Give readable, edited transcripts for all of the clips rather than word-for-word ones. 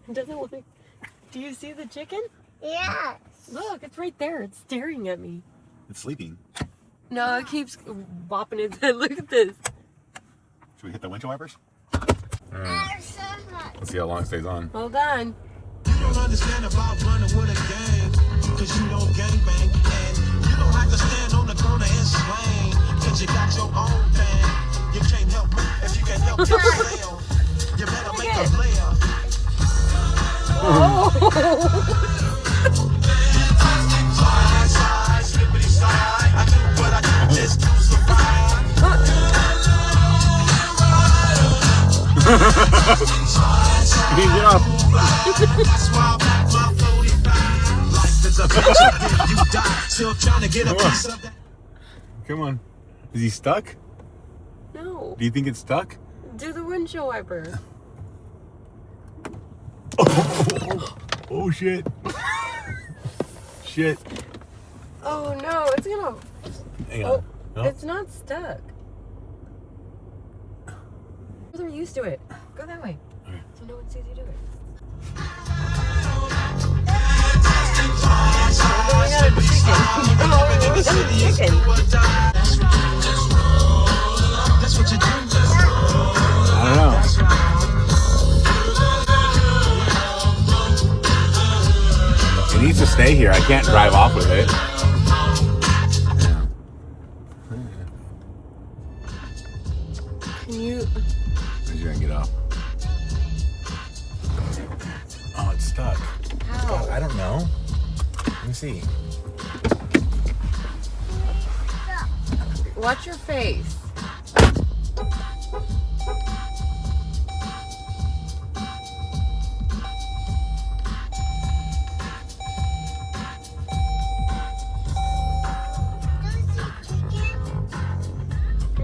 It doesn't look. Do you see the chicken? Yes. Look, it's right there. It's staring at me. It's sleeping. No, it keeps bopping its head. Look at this. Should we hit the windshield wipers? There's Let's see how long it stays on. Hold on. You don't understand about running with a gang, cause you don't gang bang, and you don't have to stand on the corner and slang, cause you got your own thing. You can't help me if you can't help yourself. You better make a player. Oh! Slide, slide, slippity slide. I do what I do just to survive. Get off. That's why I pack my 45. Life is a bitch, you die. Still trying to get a piece of that. Come on. Is he stuck? No. Do you think it's stuck? Do the windshield wiper. Oh shit. Shit. Oh no, it's gonna. Hang Oh, on. No? it's not stuck. They're used to it. Go that way. Okay. So no one sees you do it. Chicken. That's what you do. I don't know. It needs to stay here. I can't drive off with it. Can you? Where's you gonna get off? Oh, it's stuck. How? I don't know. Let me see. Watch your face.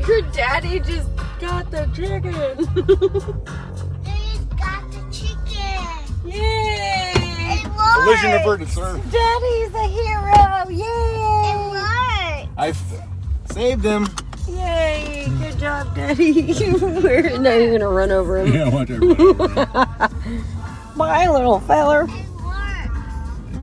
Your daddy just got the chicken. They got the chicken. Yay! It worked. Collision averted, sir. Daddy's a hero. Yay! It worked. I saved him. Yay! Good job, Daddy. Now you're gonna run over him. Yeah, watch everybody. Bye, little feller.